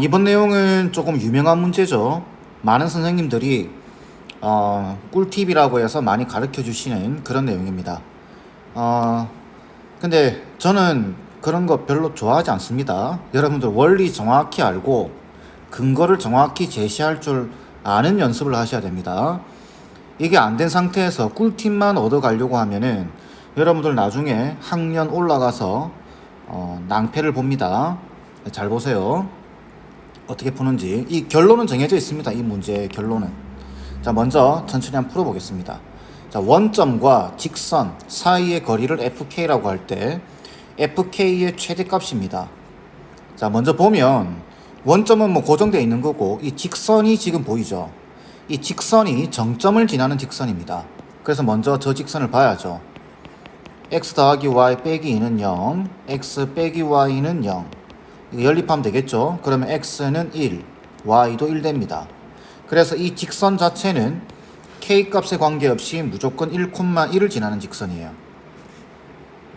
이번 내용은 조금 유명한 문제죠. 많은 선생님들이 꿀팁이라고 해서 많이 가르쳐 주시는 그런 내용입니다. 어, 근데 저는 그런 거 별로 좋아하지 않습니다. 여러분들 원리 정확히 알고 근거를 정확히 제시할 줄 아는 연습을 하셔야 됩니다. 이게 안 된 상태에서 꿀팁만 얻어가려고 하면은 여러분들 나중에 학년 올라가서 낭패를 봅니다. 잘 보세요. 어떻게 푸는지. 이 결론은 정해져 있습니다. 이 문제의 결론은. 자, 먼저 천천히 한번 풀어보겠습니다. 자, 원점과 직선 사이의 거리를 fk라고 할 때 fk의 최대값입니다. 자, 먼저 보면 원점은 뭐 고정되어 있는 거고 이 직선이 지금 보이죠. 이 직선이 정점을 지나는 직선입니다. 그래서 먼저 저 직선을 봐야죠. x 더하기 y 빼기 2는 0, x 빼기 y는 0. 이거 연립하면 되겠죠. 그러면 x는 1, y도 1 됩니다. 그래서 이 직선 자체는 k 값에 관계없이 무조건 1,1을 지나는 직선이에요.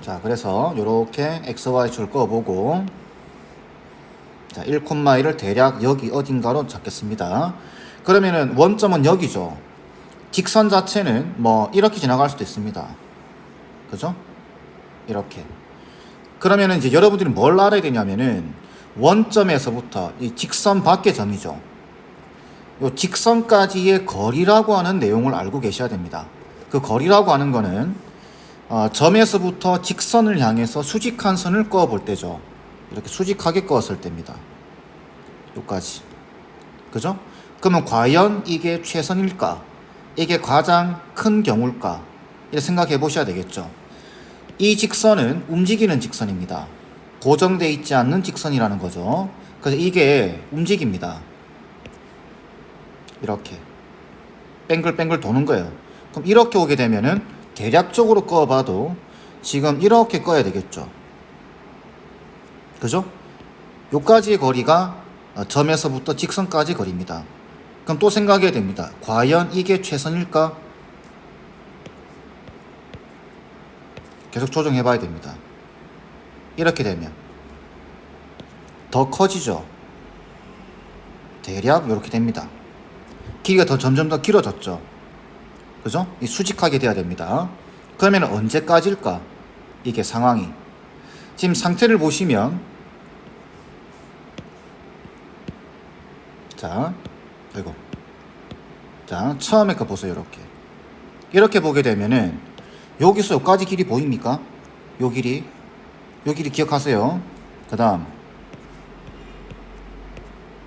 자, 그래서 이렇게 x, y 줄 꺼보고 자, 1,1을 대략 여기 어딘가로 잡겠습니다. 그러면은 원점은 여기죠. 직선 자체는 뭐 이렇게 지나갈 수도 있습니다. 그죠? 이렇게. 그러면은 이제 여러분들이 뭘 알아야 되냐면은 원점에서부터 이 직선 밖의 점이죠. 요 직선까지의 거리라고 하는 내용을 알고 계셔야 됩니다. 그 거리라고 하는 거는 점에서부터 직선을 향해서 수직한 선을 그어 볼 때죠. 이렇게 수직하게 그었을 때입니다. 요까지. 그죠? 그러면 과연 이게 최선일까? 이게 가장 큰 경우일까? 이렇게 생각해 보셔야 되겠죠. 이 직선은 움직이는 직선입니다. 고정되어 있지 않는 직선이라는 거죠. 그래서 이게 움직입니다. 이렇게 뱅글뱅글 도는 거예요. 그럼 이렇게 오게 되면은 대략적으로 꺼봐도 지금 이렇게 꺼야 되겠죠. 그죠? 요까지의 거리가 점에서부터 직선까지 거리입니다. 그럼 또 생각해야 됩니다. 과연 이게 최선일까? 계속 조정해 봐야 됩니다. 이렇게 되면 더 커지죠. 대략 이렇게 됩니다. 길이가 점점 더 길어졌죠. 그죠? 이 수직하게 돼야 됩니다. 그러면 언제까지일까? 이게 상황이. 지금 상태를 보시면 자, 아이고. 자, 처음에 거 보세요. 이렇게 보게 되면은 여기서 여기까지 길이 보입니까? 요 길이 기억하세요. 그 다음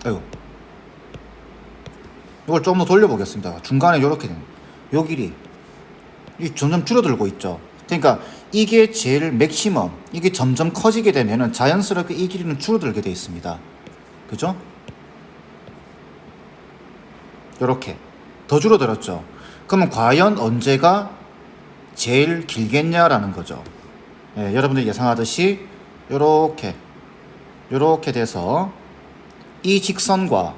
아이고, 이걸 좀 더 돌려보겠습니다. 중간에 이렇게 되는 요 길이 이 점점 줄어들고 있죠. 그러니까 이게 제일 맥시멈. 이게 점점 커지게 되면은 자연스럽게 이 길이는 줄어들게 되어 있습니다. 그죠? 요렇게 더 줄어들었죠. 그러면 과연 언제가 제일 길겠냐라는 거죠. 예, 여러분들 예상하듯이 요렇게 돼서 이 직선과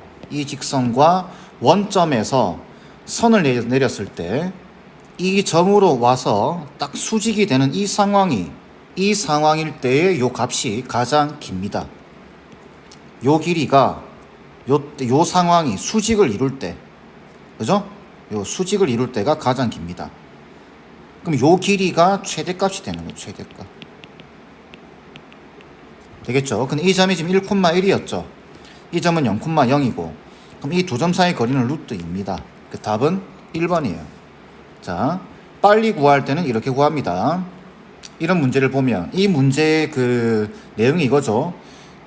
원점에서 선을 내렸을 때 이 점으로 와서 딱 수직이 되는 이 상황일 때의 요 값이 가장 깁니다. 요 길이가 요 상황이 수직을 이룰 때, 그죠? 요 수직을 이룰 때가 가장 깁니다. 그럼 요 길이가 최대값이 되는 거예요. 최대값. 되겠죠? 근데 이 점이 지금 1,1이었죠. 이 점은 0,0이고 그럼 이 두 점 사이 거리는 루트 2입니다. 그 답은 1번이에요. 자, 빨리 구할 때는 이렇게 구합니다. 이런 문제를 보면 이 문제의 그 내용이 이거죠.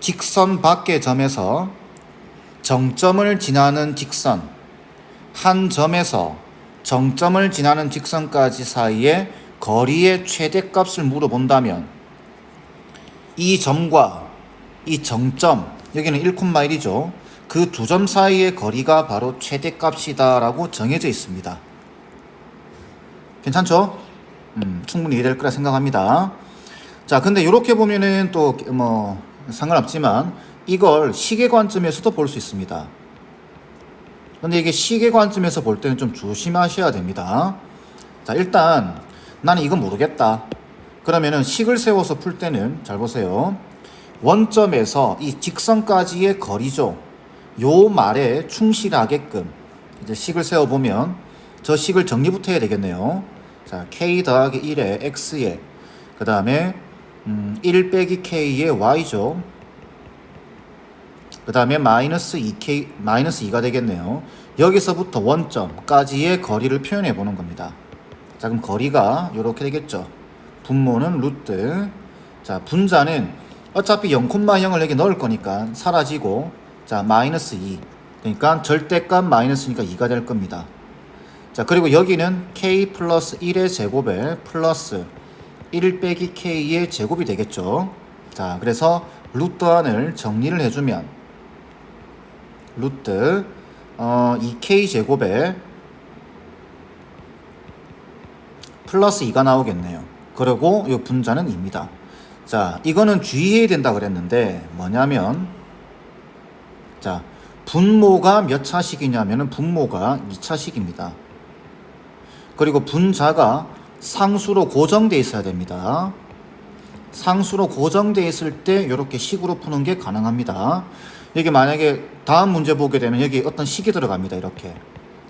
직선 밖의 점에서 정점을 지나는 직선, 한 점에서 정점을 지나는 직선까지 사이의 거리의 최대값을 물어본다면 이 점과 이 정점, 여기는 1,1이죠. 그 두 점 사이의 거리가 바로 최대값이다 라고 정해져 있습니다. 괜찮죠? 충분히 이해될 거라 생각합니다. 자, 근데 이렇게 보면은 또 뭐 상관없지만 이걸 시계 관점에서도 볼 수 있습니다. 근데 이게 시계 관점에서 볼 때는 좀 조심하셔야 됩니다. 자, 일단 나는 이거 모르겠다. 그러면은 식을 세워서 풀 때는 잘 보세요. 원점에서 이 직선까지의 거리죠. 요 말에 충실하게끔 이제 식을 세워보면 저 식을 정리부터 해야 되겠네요. 자, k 더하기 1의 x에 그 다음에 1 빼기 k의 y죠. 그 다음에 마이너스 2k 마이너스 2가 되겠네요. 여기서부터 원점까지의 거리를 표현해 보는 겁니다. 자, 그럼 거리가 이렇게 되겠죠. 분모는 루트. 자, 분자는 어차피 0,0을 여기 넣을 거니까 사라지고, 자, 마이너스 2. 그러니까 절대값 마이너스니까 2가 될 겁니다. 자, 그리고 여기는 k 플러스 1의 제곱에 플러스 1 빼기 k의 제곱이 되겠죠. 자, 그래서 루트 안을 정리를 해주면 루트 2k 제곱에 플러스 2가 나오겠네요. 그리고 이 분자는 2입니다. 자, 이거는 주의해야 된다 그랬는데 뭐냐면, 자, 분모가 몇 차식이냐면은 분모가 2차식입니다. 그리고 분자가 상수로 고정되어 있어야 됩니다. 상수로 고정되어 있을 때 이렇게 식으로 푸는 게 가능합니다. 여기 만약에 다음 문제 보게 되면 여기 어떤 식이 들어갑니다. 이렇게.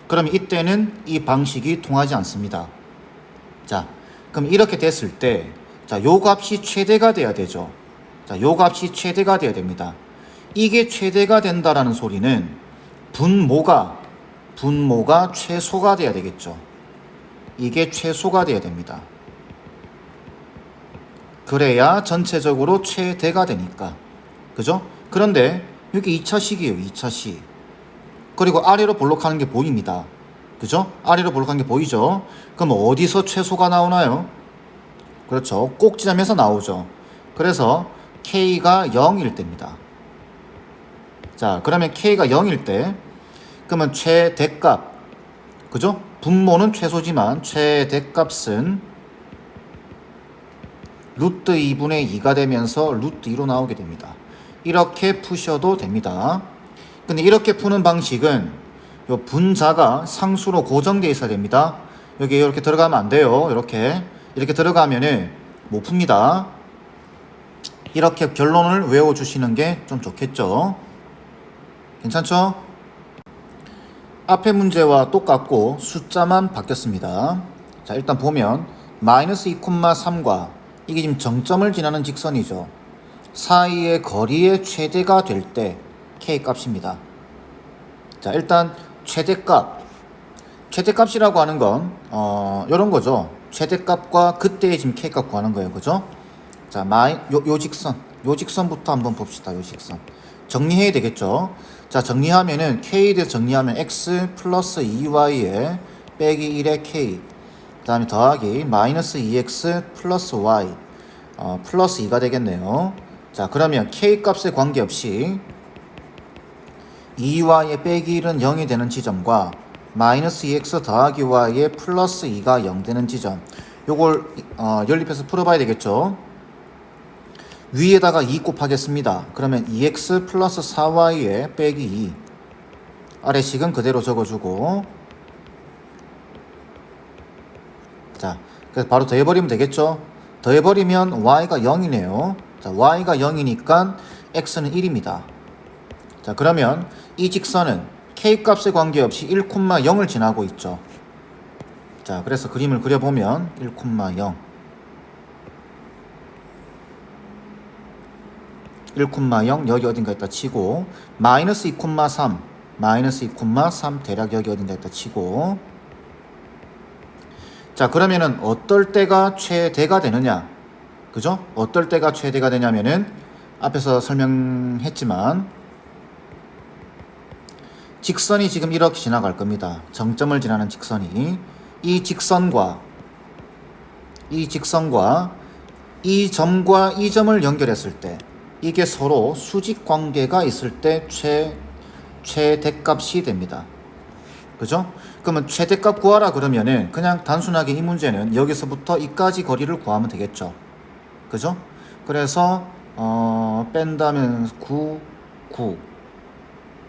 그러면 이때는 이 방식이 통하지 않습니다. 자, 그럼 이렇게 됐을 때, 자, 요 값이 최대가 돼야 되죠. 자, 요 값이 최대가 돼야 됩니다. 이게 최대가 된다라는 소리는 분모가 최소가 돼야 되겠죠. 이게 최소가 돼야 됩니다. 그래야 전체적으로 최대가 되니까. 그죠? 그런데 여기 2차식이에요. 2차식. 그리고 아래로 볼록하는 게 보입니다. 그죠? 아래로 볼록한 게 보이죠? 그럼 어디서 최소가 나오나요? 그렇죠. 꼭지점에서 나오죠. 그래서 K가 0일 때입니다. 자, 그러면 K가 0일 때, 그러면 최대값, 그죠? 분모는 최소지만 최대값은 루트 2분의 2가 되면서 루트 2로 나오게 됩니다. 이렇게 푸셔도 됩니다. 근데 이렇게 푸는 방식은 요 분자가 상수로 고정되어 있어야 됩니다. 여기 이렇게 들어가면 안 돼요. 이렇게 들어가면은 못 풉니다. 이렇게 결론을 외워주시는 게 좀 좋겠죠. 괜찮죠? 앞에 문제와 똑같고 숫자만 바뀌었습니다. 자, 일단 보면 마이너스 2,3과 이게 지금 정점을 지나는 직선이죠. 사이의 거리의 최대가 될 때 k 값입니다. 자, 일단 최대값이라고 하는 건 이런 거죠. 최대값과 그때의 지금 k 값 구하는 거예요. 그죠? 자, 요 직선부터 한번 봅시다. 요 직선 정리해야 되겠죠. 자, 정리하면은 k에 대해서 정리하면 x 플러스 2y에 빼기 1의 k, 그 다음에 더하기 마이너스 2x 플러스 y 플러스 2가 되겠네요. 자, 그러면 k 값에 관계없이 2y의 빼기 1은 0이 되는 지점과 마이너스 2x 더하기 y의 플러스 2가 0 되는 지점, 요걸 연립해서 풀어봐야 되겠죠. 위에다가 2 곱하겠습니다. 그러면 2x 플러스 4y에 빼기 2, 아래식은 그대로 적어주고, 자, 그래서 바로 더해버리면 되겠죠. 더해버리면 y가 0이네요. 자, y가 0이니까 x는 1입니다. 자, 그러면 이 직선은 k 값에 관계없이 1,0을 지나고 있죠. 자, 그래서 그림을 그려보면 1,0 여기 어딘가 있다 치고, 마이너스 2,3 대략 여기 어딘가 있다 치고, 자, 그러면은 어떨 때가 최대가 되느냐, 그죠? 어떨 때가 최대가 되냐면은 앞에서 설명했지만 직선이 지금 이렇게 지나갈 겁니다. 정점을 지나는 직선이 이 직선과 이 점과 이 점을 연결했을 때 이게 서로 수직 관계가 있을 때 최대값이 됩니다. 그죠? 그러면 최대값 구하라 그러면은 그냥 단순하게 이 문제는 여기서부터 이까지 거리를 구하면 되겠죠. 그죠? 그래서 뺀다면 9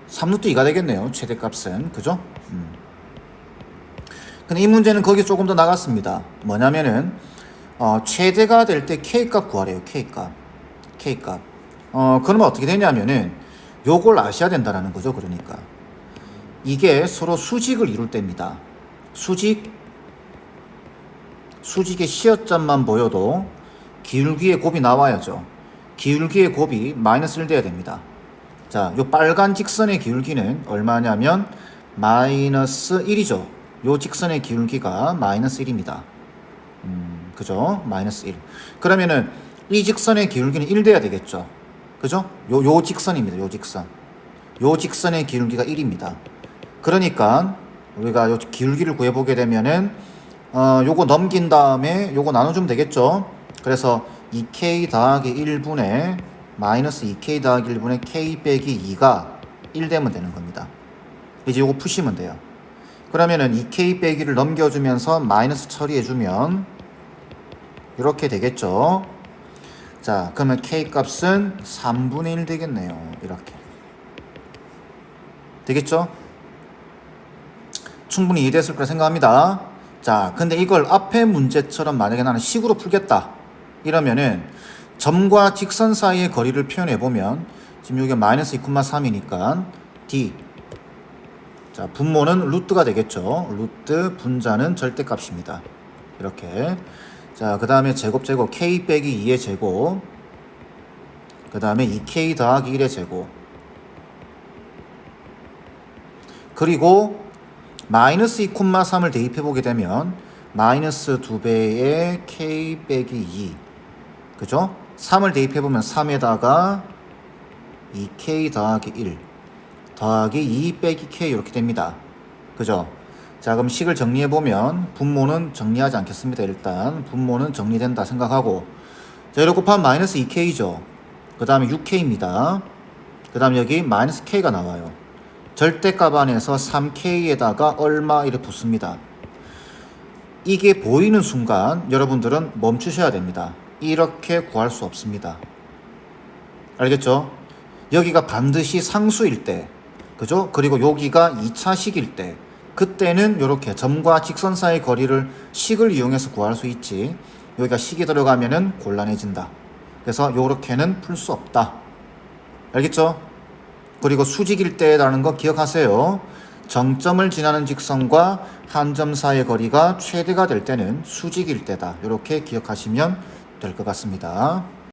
3루트 2가 되겠네요. 최대값은. 그죠? 근데 이 문제는 거기 조금 더 나갔습니다. 뭐냐면은 최대가 될 때 K값 구하래요. K값. 그러면 어떻게 되냐면은 요걸 아셔야 된다라는 거죠. 그러니까 이게 서로 수직을 이룰 때입니다. 수직의 시어점만 보여도 기울기의 곱이 나와야죠. 기울기의 곱이 마이너스 1 돼야 됩니다. 자, 요 빨간 직선의 기울기는 얼마냐면 마이너스 1이죠. 요 직선의 기울기가 마이너스 1입니다. 그죠? 마이너스 1. 그러면은 이 직선의 기울기는 1 돼야 되겠죠. 그죠? 요 직선입니다. 요 직선. 요 직선의 기울기가 1입니다. 그러니까 우리가 요 기울기를 구해보게 되면은 요거 넘긴 다음에 요거 나눠주면 되겠죠. 그래서 2k 더하기 1분의 마이너스 2k 더하기 1분의 k 빼기 2가 1 되면 되는 겁니다. 이제 요거 푸시면 돼요. 그러면은 2k 빼기를 넘겨주면서 마이너스 처리해주면 이렇게 되겠죠. 자, 그러면 k 값은 3분의 1 되겠네요. 이렇게 되겠죠? 충분히 이해됐을 거라 생각합니다. 자, 근데 이걸 앞에 문제처럼 만약에 나는 식으로 풀겠다 이러면은 점과 직선 사이의 거리를 표현해 보면 지금 여기 마이너스 2,3이니까 d, 자 분모는 루트가 되겠죠. 루트, 분자는 절대값입니다. 이렇게. 자, 그 다음에 제곱 k 빼기 2의 제곱, 그 다음에 2k 더하기 1의 제곱, 그리고 마이너스 2,3을 대입해 보게 되면 마이너스 2배의 k 빼기 2, 그죠? 3을 대입해 보면 3에다가 2k 더하기 1 더하기 2 빼기 k 이렇게 됩니다. 그죠? 자, 그럼 식을 정리해 보면 분모는 정리하지 않겠습니다. 일단 분모는 정리된다 생각하고, 자, 이렇게 곱하면 마이너스 2k죠. 그 다음에 6k입니다. 그 다음에 여기 마이너스 k가 나와요. 절대값 안에서 3k에다가 얼마 이렇게 붙습니다. 이게 보이는 순간 여러분들은 멈추셔야 됩니다. 이렇게 구할 수 없습니다. 알겠죠? 여기가 반드시 상수일 때, 그죠? 그리고 여기가 2차식일 때, 그때는 이렇게 점과 직선 사이 거리를 식을 이용해서 구할 수 있지, 여기가 식이 들어가면은 곤란해진다. 그래서 이렇게는 풀 수 없다. 알겠죠? 그리고 수직일 때라는 거 기억하세요. 정점을 지나는 직선과 한 점 사이의 거리가 최대가 될 때는 수직일 때다. 이렇게 기억하시면 될 것 같습니다.